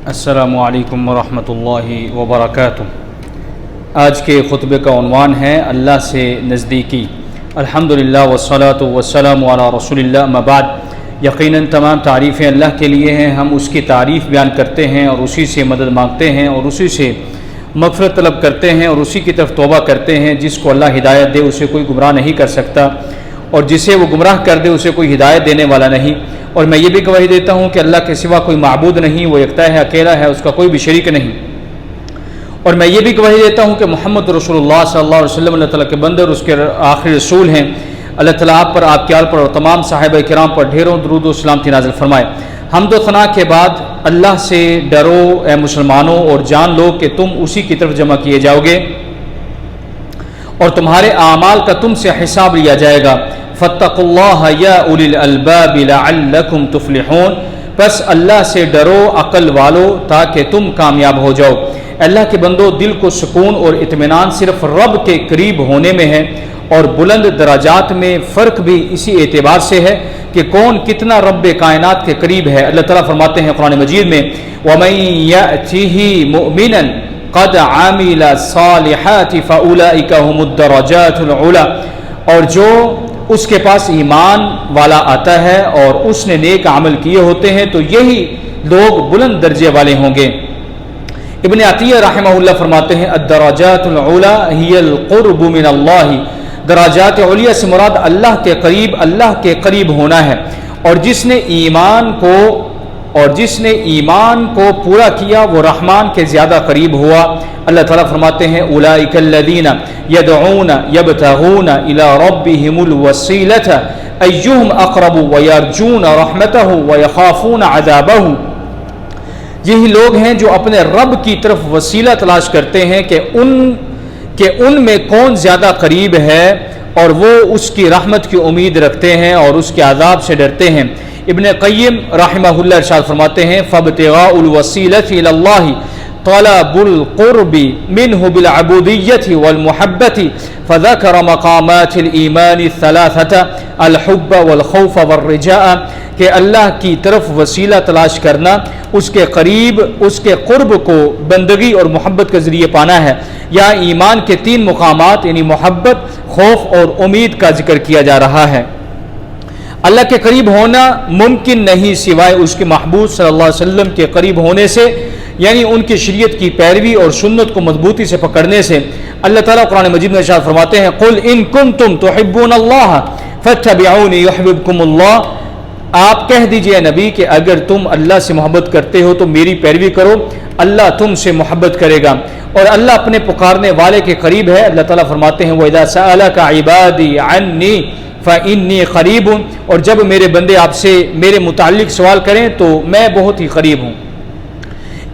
السلام علیکم ورحمۃ اللہ وبرکاتہ۔ آج کے خطبے کا عنوان ہے اللہ سے نزدیکی۔ الحمدللہ والصلاۃ والسلام علی رسول اللہ، اما بعد۔ یقیناً تمام تعریفیں اللہ کے لیے ہیں، ہم اس کی تعریف بیان کرتے ہیں اور اسی سے مدد مانگتے ہیں اور اسی سے مغفرت طلب کرتے ہیں اور اسی کی طرف توبہ کرتے ہیں۔ جس کو اللہ ہدایت دے اسے کوئی گمراہ نہیں کر سکتا، اور جسے وہ گمراہ کر دے اسے کوئی ہدایت دینے والا نہیں۔ اور میں یہ بھی گواہی دیتا ہوں کہ اللہ کے سوا کوئی معبود نہیں، وہ یکتا ہے، اکیلا ہے، اس کا کوئی بھی شریک نہیں۔ اور میں یہ بھی گواہی دیتا ہوں کہ محمد رسول اللہ صلی اللہ علیہ وسلم اللہ تعالیٰ کے بندے اور اس کے آخری رسول ہیں۔ اللہ تعالیٰ آپ پر، آپ کے آل پر اور تمام صحابہ کرام پر ڈھیروں درود و سلامتی نازل فرمائے۔ حمد و ثنا کے بعد اللہ سے ڈرو اے مسلمانوں، اور جان لو کہ تم اسی کی طرف جمع کیے جاؤ گے اور تمہارے اعمال کا تم سے حساب لیا جائے گا۔ فاتقوا اللہ یا اولی الالباب لعلکم تفلحون، پس اللہ سے ڈرو عقل والو تاکہ تم کامیاب ہو جاؤ۔ اللہ کے بندو، دل کو سکون اور اطمینان صرف رب کے قریب ہونے میں ہے، اور بلند درجات میں فرق بھی اسی اعتبار سے ہے کہ کون کتنا رب کائنات کے قریب ہے۔ اللہ تعالیٰ فرماتے ہیں قرآن مجید میں، وَمَن يَأْتِهِ مُؤْمِنًا قَدْ عَمِلَ الصَّالِحَاتِ فَأُولَئِكَ هُمُ الدَّرَجَاتُ الْعُلَى، اور جو اس کے پاس ایمان والا آتا ہے اور اس نے نیک عمل کیے ہوتے ہیں تو یہی لوگ بلند درجے والے ہوں گے۔ ابن عطیہ رحمہ اللہ فرماتے ہیں، الدرجات العلی ہی القرب من اللہ، درجات علیہ سے مراد اللہ کے قریب ہونا ہے، اور جس نے ایمان کو پورا کیا وہ رحمان کے زیادہ قریب ہوا۔ اللہ تعالیٰ فرماتے ہیں، اولئک الذین یدعون یبتغون الی ربہم الوسیلۃ ایہم اقرب ویرجون رحمتہ ویخافون عذابہ، یہی لوگ ہیں جو اپنے رب کی طرف وسیلہ تلاش کرتے ہیں کہ ان میں کون زیادہ قریب ہے، اور وہ اس کی رحمت کی امید رکھتے ہیں اور اس کے عذاب سے ڈرتے ہیں۔ ابن قیم رحمہ اللہ ارشاد فرماتے ہیں، فابتغاء الوسیلۃ الی اللہ طلب القرب منہ بالعبودیۃ والمحبۃ، فذکر مقامات الایمان الثلاثۃ الحب والخوف والرجاء، کہ اللہ کی طرف وسیلہ تلاش کرنا، اس کے قرب کو بندگی اور محبت کے ذریعے پانا ہے۔ یا ایمان کے 3 مقامات یعنی محبت، خوف اور امید کا ذکر کیا جا رہا ہے۔ اللہ کے قریب ہونا ممکن نہیں سوائے اس کے محبوب صلی اللہ علیہ وسلم کے قریب ہونے سے، یعنی ان کی شریعت کی پیروی اور سنت کو مضبوطی سے پکڑنے سے۔ اللہ تعالیٰ قرآن مجید میں ارشاد فرماتے ہیں، قل ان کنتم تحبون اللہ فاتبعونی یحببکم اللہ، آپ کہہ دیجئے نبی کہ اگر تم اللہ سے محبت کرتے ہو تو میری پیروی کرو، اللہ تم سے محبت کرے گا۔ اور اللہ اپنے پکارنے والے کے قریب ہے۔ اللہ تعالیٰ فرماتے ہیں، وَإِذَا سَأَلَكَ عِبَادِي عَنِّي فَإِنِّي قَرِيبٌ، اور جب میرے بندے آپ سے میرے متعلق سوال کریں تو میں بہت ہی قریب ہوں۔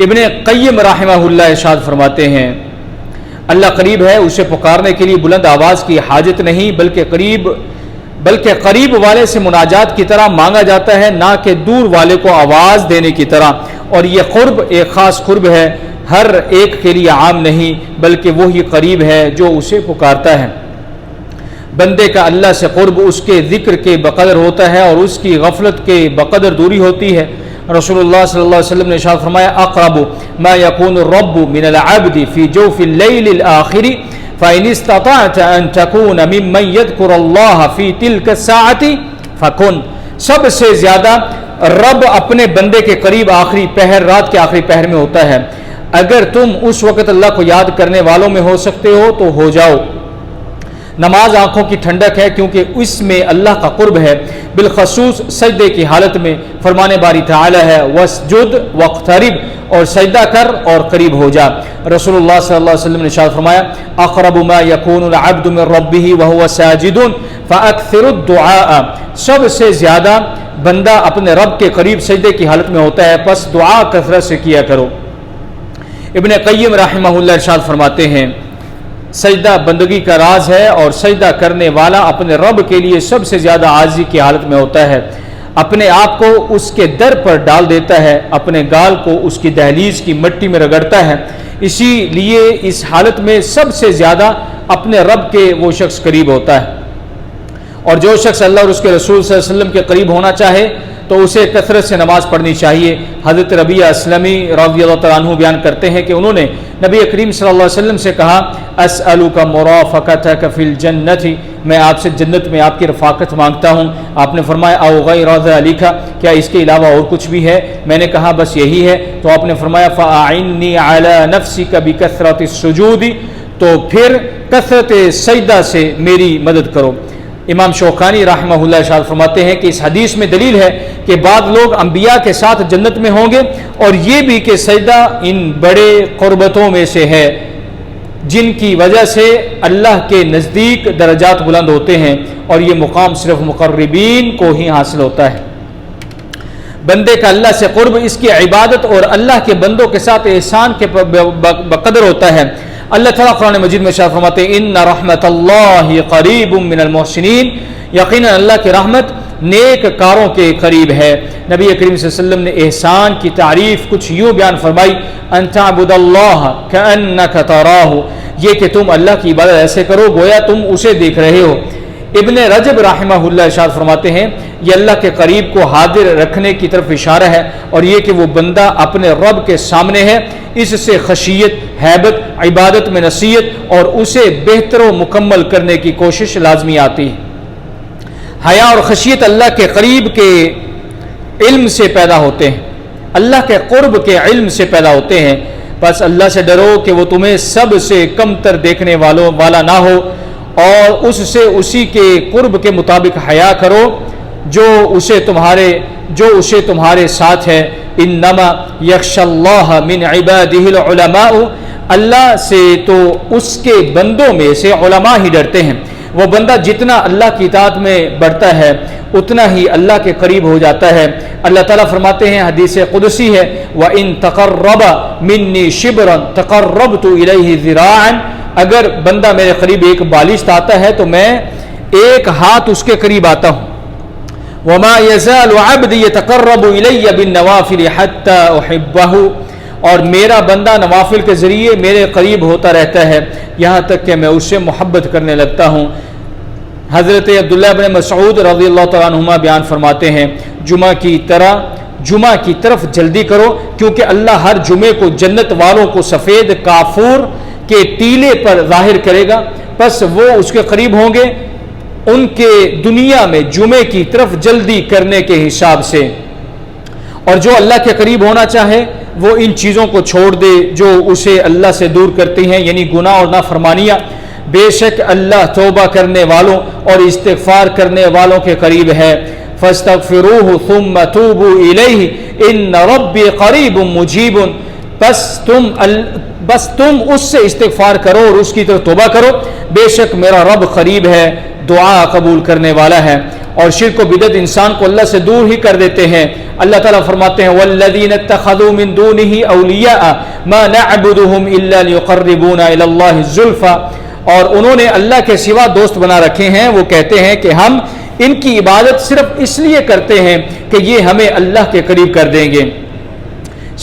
ابن قیم رحمہ اللہ ارشاد فرماتے ہیں، اللہ قریب ہے، اسے پکارنے کے لیے بلند آواز کی حاجت نہیں، بلکہ قریب والے سے مناجات کی طرح مانگا جاتا ہے، نہ کہ دور والے کو آواز دینے کی طرح۔ اور یہ قرب ایک خاص قرب ہے، ہر ایک کے لیے عام نہیں، بلکہ وہی قریب ہے جو اسے پکارتا ہے۔ بندے کا اللہ سے قرب اس کے ذکر کے بقدر ہوتا ہے اور اس کی غفلت کے بقدر دوری ہوتی ہے۔ رسول اللہ صلی اللہ علیہ وسلم نے ارشاد فرمایا، اقرب ما یکون الرب من العبد فی جوف اللیل الآخر فإن استطعت أن تكون ممن يذكر الله في تلك الساعة فكن، سب سے زیادہ رب اپنے بندے کے قریب آخری پہر، رات کے آخری پہر میں ہوتا ہے۔ اگر تم اس وقت اللہ کو یاد کرنے والوں میں ہو سکتے ہو تو ہو جاؤ۔ نماز آنکھوں کی ٹھنڈک ہے کیونکہ اس میں اللہ کا قرب ہے، بالخصوص سجدے کی حالت میں۔ فرمان باری تعالی ہے، واسجد واقترب، اور سجدہ کر اور قریب ہو جا۔ رسول اللہ صلی اللہ علیہ وسلم نے ارشاد فرمایا، اقرب ما یکون العبد من ربہ وہو ساجد فاکثر الدعاء، سب سے زیادہ بندہ اپنے رب کے قریب سجدے کی حالت میں ہوتا ہے، پس دعا کثرت سے کیا کرو۔ ابن قیم رحمہ اللہ ارشاد فرماتے ہیں، سجدہ بندگی کا راز ہے، اور سجدہ کرنے والا اپنے رب کے لیے سب سے زیادہ عاجزی کی حالت میں ہوتا ہے، اپنے آپ کو اس کے در پر ڈال دیتا ہے، اپنے گال کو اس کی دہلیز کی مٹی میں رگڑتا ہے۔ اسی لیے اس حالت میں سب سے زیادہ اپنے رب کے وہ شخص قریب ہوتا ہے۔ اور جو شخص اللہ اور اس کے رسول صلی اللہ علیہ وسلم کے قریب ہونا چاہے تو اسے کثرت سے نماز پڑھنی چاہیے۔ حضرت ربیعہ اسلمی رضی اللہ تعالیٰ عنہ بیان کرتے ہیں کہ انہوں نے نبی کریم صلی اللہ علیہ وسلم سے کہا اسألک مرافقتک فی الجنۃ، میں آپ سے جنت میں آپ کی رفاقت مانگتا ہوں۔ آپ نے فرمایا او غیر ذلک، کیا اس کے علاوہ اور کچھ بھی ہے؟ میں نے کہا بس یہی ہے۔ تو آپ نے فرمایا فاعنی علی نفسک بکثرۃ السجود، تو پھر کثرت سجدہ سے میری مدد کرو۔ امام شوکانی رحمہ اللہ ارشاد فرماتے ہیں کہ اس حدیث میں دلیل ہے کہ بعض لوگ انبیاء کے ساتھ جنت میں ہوں گے، اور یہ بھی کہ سجدہ ان بڑے قربتوں میں سے ہے جن کی وجہ سے اللہ کے نزدیک درجات بلند ہوتے ہیں، اور یہ مقام صرف مقربین کو ہی حاصل ہوتا ہے۔ بندے کا اللہ سے قرب اس کی عبادت اور اللہ کے بندوں کے ساتھ احسان کے بقدر ہوتا ہے۔ اللہ تعالیٰ قرآن مجید میں ارشاد فرماتے ہیں ان رحمت اللہ قریب من المحسنین، یقیناً اللہ کی رحمت نیک کاروں کے قریب ہے۔ نبی کریم صلی اللہ علیہ وسلم نے احسان کی تعریف کچھ یوں بیان فرمائی ان تعبد اللہ کأنک تراہ، یہ کہ تم اللہ کی عبادت ایسے کرو گویا تم اسے دیکھ رہے ہو۔ ابن رجب رحمہ اللہ ارشاد فرماتے ہیں یہ اللہ کے قریب کو حاضر رکھنے کی طرف اشارہ ہے، اور یہ کہ وہ بندہ اپنے رب کے سامنے ہے، اس سے خشیت، ہیبت، عبادت میں نصیحت اور اسے بہتر و مکمل کرنے کی کوشش لازمی آتی ہے۔ حیا اور خشیت اللہ کے قریب کے علم سے پیدا ہوتے ہیں، اللہ کے قرب کے علم سے پیدا ہوتے ہیں۔ بس اللہ سے ڈرو کہ وہ تمہیں سب سے کم تر دیکھنے والا نہ ہو، اور اس سے اسی کے قرب کے مطابق حیا کرو جو اسے تمہارے ساتھ ہے۔ انما یخشی اللہ من عبادہ العلماء، اللہ سے تو اس کے بندوں میں سے علماء ہی ڈرتے ہیں۔ وہ بندہ جتنا اللہ کی اطاعت میں بڑھتا ہے اتنا ہی اللہ کے قریب ہو جاتا ہے۔ اللہ تعالیٰ فرماتے ہیں حدیث قدسی ہے وَإِن تَقَرَّبَ مِنِّي شِبْرًا تَقَرَّبْتُ إِلَيْهِ ذِرَاعًا، اگر بندہ میرے قریب ایک بالشت آتا ہے تو میں ایک ہاتھ اس کے قریب آتا ہوں۔ وَمَا يَزَالُ عَبْدِي يَتَقَرَّبُ إِلَيَّ بِالنَّوَافِلِ حَتَّى أُحِبَّهُ، اور میرا بندہ نوافل کے ذریعے میرے قریب ہوتا رہتا ہے یہاں تک کہ میں اس سے محبت کرنے لگتا ہوں۔ حضرت عبداللہ بن مسعود رضی اللہ تعالیٰ عنہما بیان فرماتے ہیں جمعہ کی طرف جلدی کرو، کیونکہ اللہ ہر جمعے کو جنت والوں کو سفید کافور کے ٹیلے پر ظاہر کرے گا، پس وہ اس کے قریب ہوں گے ان کے دنیا میں جمعے کی طرف جلدی کرنے کے حساب سے۔ اور جو اللہ کے قریب ہونا چاہے وہ ان چیزوں کو چھوڑ دے جو اسے اللہ سے دور کرتی ہیں، یعنی گناہ اور نافرمانیاں۔ بے شک اللہ توبہ کرنے والوں اور استغفار کرنے والوں کے قریب ہے۔ فاستغفروہ ثم توبوا الیہ ان ربی قریب مجیب، بس تم اس سے استغفار کرو اور اس کی طرف توبہ کرو، بے شک میرا رب قریب ہے، دعا قبول کرنے والا ہے۔ اور شرک و بدعت انسان کو اللہ سے دور ہی کر دیتے ہیں۔ اللہ تعالیٰ فرماتے ہیں والذین اتخذوا من دونہ اولیاء ما نعبدهم الا لیقربونا الی اللہ زلفی، اور انہوں نے اللہ کے سوا دوست بنا رکھے ہیں، وہ کہتے ہیں کہ ہم ان کی عبادت صرف اس لیے کرتے ہیں کہ یہ ہمیں اللہ کے قریب کر دیں گے۔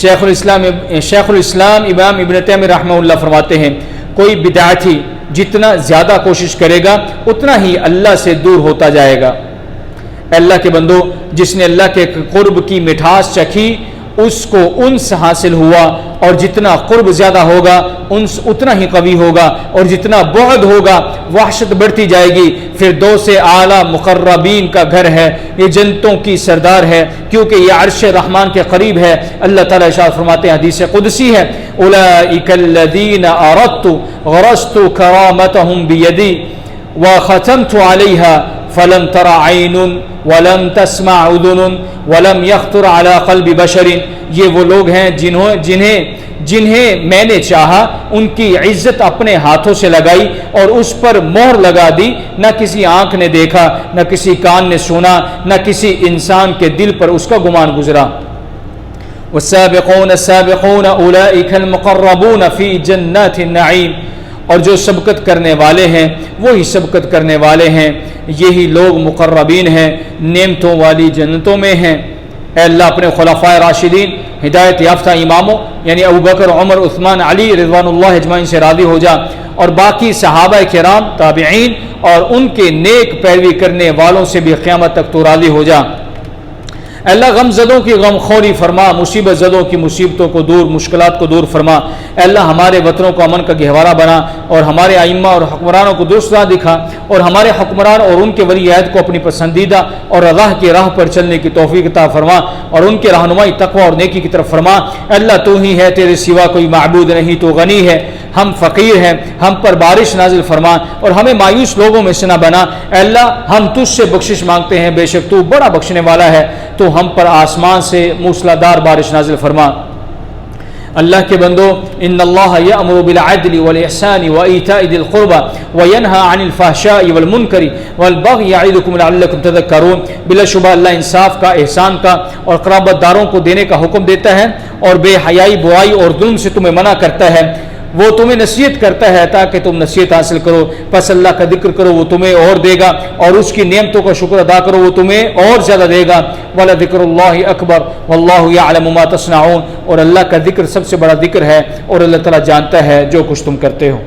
شیخ الاسلام امام ابن تیمیہ رحمہ اللہ فرماتے ہیں کوئی بدعتی جتنا زیادہ کوشش کرے گا اتنا ہی اللہ سے دور ہوتا جائے گا۔ اللہ کے بندو، جس نے اللہ کے قرب کی مٹھاس چکھی اس کو انس حاصل ہوا، اور جتنا قرب زیادہ ہوگا انس اتنا ہی قوی ہوگا، اور جتنا بعد ہوگا وحشت بڑھتی جائے گی۔ فردوس اعلیٰ مقربین کا گھر ہے، یہ جنتوں کی سردار ہے، کیونکہ یہ عرش رحمان کے قریب ہے۔ اللہ تعالیٰ ارشاد فرماتے ہیں حدیث قدسی ہے اولئک الذین اردت غرست کرامتهم بیدی وختمت علیہا فلم تر عین ولم تسمع اذن ولم یخطر علی قلب بشر، یہ وہ لوگ ہیں جنہیں میں نے چاہا ان کی عزت اپنے ہاتھوں سے لگائی اور اس پر مہر لگا دی، نہ کسی آنکھ نے دیکھا، نہ کسی کان نے سنا، نہ کسی انسان کے دل پر اس کا گمان گزرا۔ والسابقون السابقون اولئک المقربون فی جنات النعیم، اور جو سبقت کرنے والے ہیں وہی سبقت کرنے والے ہیں، یہی لوگ مقربین ہیں، نعمتوں والی جنتوں میں ہیں۔ اے اللہ اپنے خلفائے راشدین ہدایت یافتہ اماموں یعنی ابوبکر، عمر، عثمان، علی رضوان اللہ اجمعین سے راضی ہو جا، اور باقی صحابہ کرام، تابعین اور ان کے نیک پیروی کرنے والوں سے بھی قیامت تک تو راضی ہو جا۔ اے اللہ غم زدوں کی غم خوری فرما، مصیبت زدوں کی مصیبتوں کو دور، مشکلات کو دور فرما۔ اے اللہ ہمارے وطنوں کو امن کا گہوارہ بنا، اور ہمارے ائمہ اور حکمرانوں کو درست راہ دکھا، اور ہمارے حکمران اور ان کے ولی عہد کو اپنی پسندیدہ اور رضا کی راہ پر چلنے کی توفیق عطا فرما، اور ان کے رہنمائی تقوی اور نیکی کی طرف فرما۔ اے اللہ تو ہی ہے، تیرے سوا کوئی معبود نہیں، تو غنی ہے، ہم فقیر ہیں، ہم پر بارش نازل فرما اور ہمیں مایوس لوگوں میں سے نہ بنا۔ اے اللہ ہم تجھ سے بخشش مانگتے ہیں، بے شک تو بڑا بخشنے والا ہے، تو ہم پر آسمان سے موسلادھار بارش نازل فرما۔ اللہ کے بندو، ان اللہ یأمر بالعدل والاحسان وایتاء ذی القربى وینہی عن الفحشاء والمنکر والبغی یعظکم لعلکم تذکرون۔ بلا شبہ اللہ انصاف کا، احسان کا اور قرابت داروں کو دینے کا حکم دیتا ہے، اور بے حیائی، برائی اور ظلم سے تمہیں منع کرتا ہے۔ وہ تمہیں نصیحت کرتا ہے تاکہ تم نصیحت حاصل کرو، پس اللہ کا ذکر کرو وہ تمہیں اور دے گا، اور اس کی نعمتوں کا شکر ادا کرو وہ تمہیں اور زیادہ دے گا۔ وَلَذِكْرُ اللَّهِ أَكْبَرُ وَاللَّهُ يَعْلَمُ مَا تَصْنَعُونَ، اور اللہ کا ذکر سب سے بڑا ذکر ہے، اور اللہ تعالیٰ جانتا ہے جو کچھ تم کرتے ہو۔